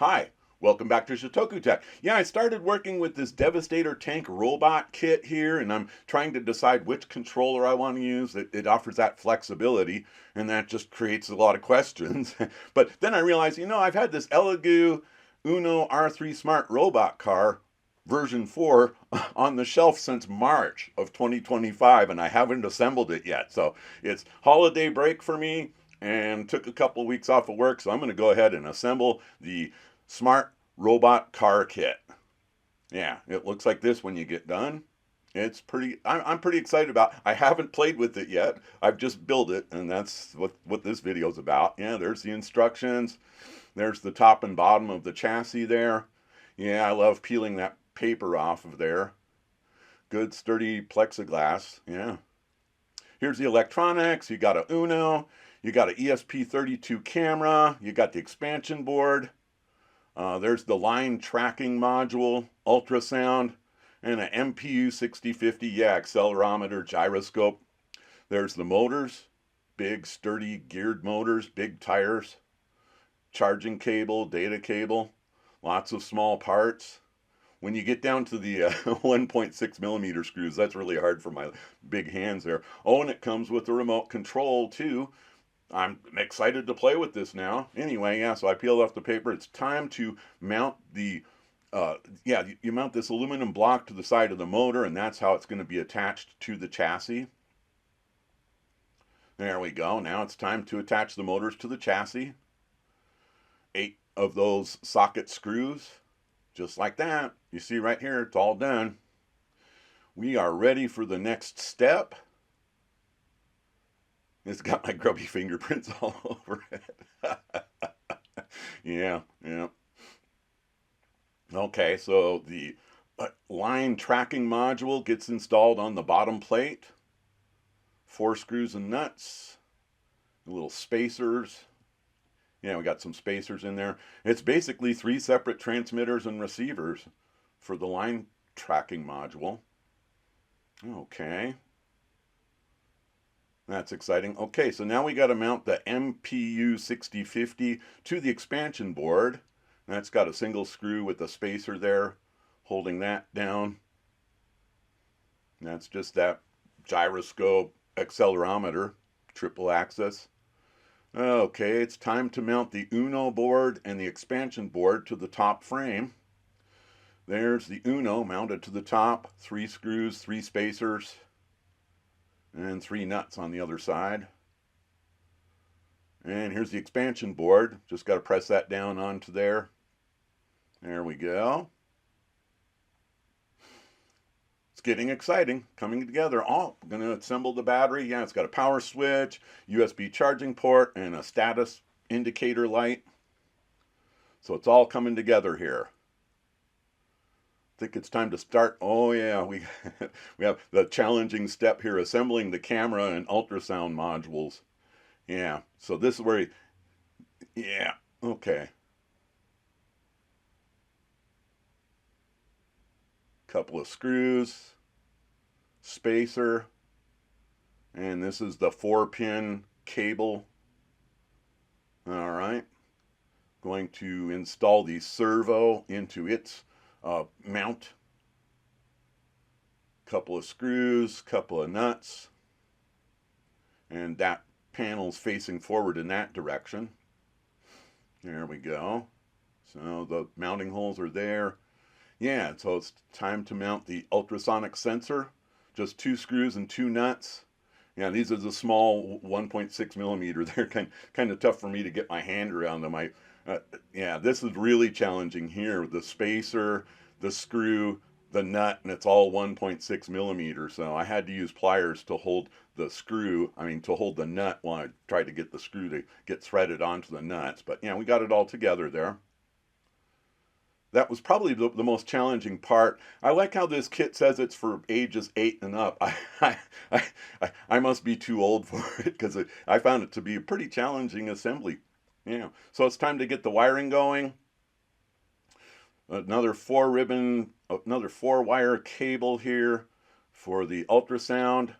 Hi, welcome back to Shotoku Tech. Yeah, I started working with this Devastator tank robot kit here, and I'm trying to decide which controller I want to use. It offers that flexibility, and that just creates a lot of questions. But then I realized, I've had this ELEGOO Uno R3 smart robot car version 4 on the shelf since March of 2025, and I haven't assembled it yet. So it's holiday break for me and took a couple of weeks off of work, so I'm going to go ahead and assemble the smart robot car kit. Yeah, it looks like this when you get done. It's pretty. I'm pretty excited about. I haven't played with it yet. I've just built it, and that's what this video is about. Yeah, there's the instructions. There's the top and bottom of the chassis there. Yeah, I love peeling that paper off of there. Good sturdy plexiglass. Yeah. Here's the electronics. You got a Uno. You got an ESP32 camera. You got the expansion board. There's the line tracking module, ultrasound, and an MPU 6050, yeah, accelerometer, gyroscope. There's the motors, big sturdy geared motors, big tires, charging cable, data cable, lots of small parts. When you get down to the 1.6 millimeter screws, that's really hard for my big hands there. Oh, and it comes with a remote control too. I'm excited to play with this now. Anyway, yeah, so I peeled off the paper. It's time to mount the, you mount this aluminum block to the side of the motor, and that's how it's going to be attached to the chassis. There we go. Now it's time to attach the motors to the chassis. 8 of those socket screws, just like that. You see right here, it's all done. We are ready for the next step. It's got my grubby fingerprints all over it. Yeah, yeah. Okay, so the line tracking module gets installed on the bottom plate. 4 screws and nuts. Little spacers. Yeah, we got some spacers in there. It's basically 3 separate transmitters and receivers for the line tracking module. Okay. That's exciting. Okay, so now we got to mount the MPU 6050 to the expansion board. That's got a single screw with a spacer there holding that down. That's just that gyroscope accelerometer, triple axis. Okay, it's time to mount the Uno board and the expansion board to the top frame. There's the Uno mounted to the top, 3 screws, 3 spacers, and 3 nuts on the other side. And here's the expansion board. Just got to press that down onto there. There we go. It's getting exciting, coming together. Oh, I'm going to assemble the battery. Yeah, it's got a power switch, USB charging port, and a status indicator light. So it's all coming together here. I think it's time to start. Oh yeah, we have the challenging step here, assembling the camera and ultrasound modules. Yeah, so this is where, yeah, okay. Couple of screws, spacer, and this is the 4-pin cable. All right, going to install the servo into its mount. Couple of screws, couple of nuts, and that panel's facing forward in that direction. There we go. So the mounting holes are there. Yeah, so it's time to mount the ultrasonic sensor. Just 2 screws and 2 nuts. Yeah, these are the small 1.6 millimeter. They're kind of tough for me to get my hand around them. Yeah, this is really challenging here. The spacer, the screw, the nut, and it's all 1.6 millimeter. So I had to use pliers to hold the screw, to hold the nut while I tried to get the screw to get threaded onto the nuts. But yeah, we got it all together there. That was probably the most challenging part. I like how this kit says it's for ages 8 and up. I must be too old for it because I found it to be a pretty challenging assembly. Yeah, so it's time to get the wiring going. Another 4-wire cable here for the ultrasound.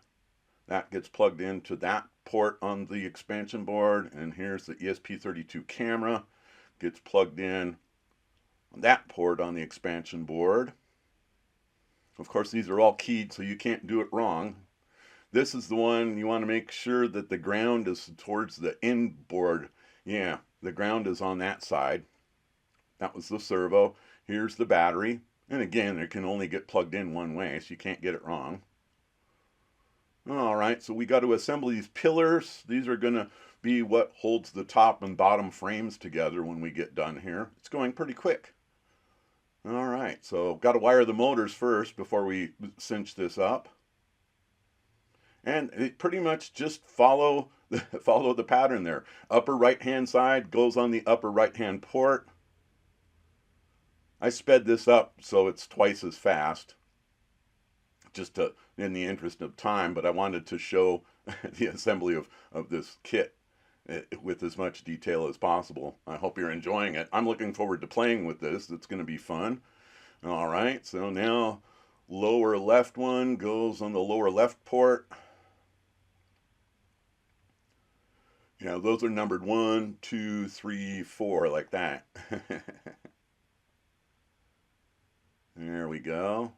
That gets plugged into that port on the expansion board. And here's the ESP32 camera. Gets plugged in that port on the expansion board. Of course, these are all keyed, so you can't do it wrong. This is the one you want to make sure that the ground is towards the end board. Yeah, the ground is on that side. That was the servo. Here's the battery. And again, it can only get plugged in one way, so you can't get it wrong. All right, so we got to assemble these pillars. These are going to be what holds the top and bottom frames together when we get done here. It's going pretty quick. All right, so got to wire the motors first before we cinch this up. And it pretty much just follow the pattern there. Upper right hand side goes on the upper right hand port. I sped this up so it's twice as fast, just in the interest of time, but I wanted to show the assembly of this kit with as much detail as possible. I hope you're enjoying it. I'm looking forward to playing with this. It's going to be fun. All right, so now lower left one goes on the lower left port. Yeah, those are numbered 1, 2, 3, 4, like that. There we go.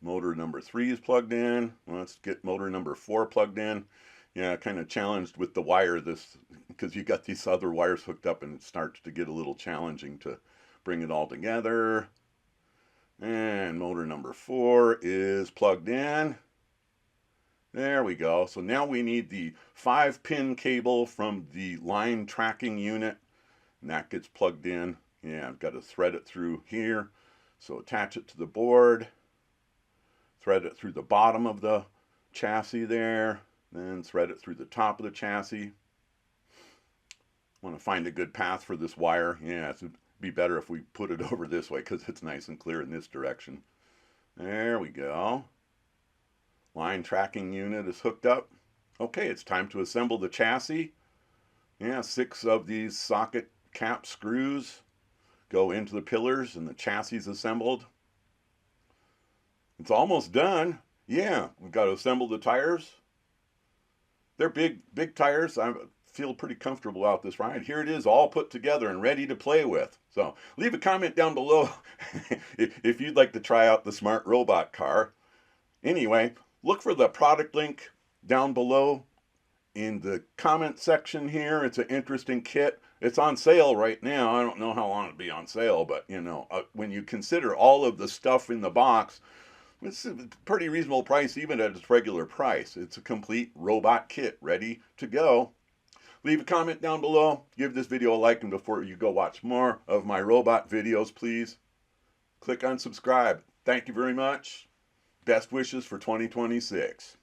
Motor number 3 is plugged in. Let's get motor number 4 plugged in. Yeah, kind of challenged with the wire this, because you got these other wires hooked up and it starts to get a little challenging to bring it all together. And motor number 4 is plugged in. There we go. So now we need the 5-pin cable from the line tracking unit, and that gets plugged in. Yeah, I've got to thread it through here. So attach it to the board, thread it through the bottom of the chassis there, then thread it through the top of the chassis. Want to find a good path for this wire. Yeah, it'd be better if we put it over this way because it's nice and clear in this direction. There we go. Line tracking unit is hooked up. Okay, it's time to assemble the chassis. Yeah, 6 of these socket cap screws go into the pillars and the chassis is assembled. It's almost done. Yeah, we've got to assemble the tires. They're big tires. I feel pretty comfortable about this ride. Here it is, all put together and ready to play with. So leave a comment down below if you'd like to try out the smart robot car. Anyway, look for the product link down below in the comment section here. It's an interesting kit. It's on sale right now. I don't know how long it'll be on sale, but you know, when you consider all of the stuff in the box, it's a pretty reasonable price even at its regular price. It's a complete robot kit ready to go. Leave a comment down below. Give this video a like, and before you go watch more of my robot videos, please click on subscribe. Thank you very much. Best wishes for 2026.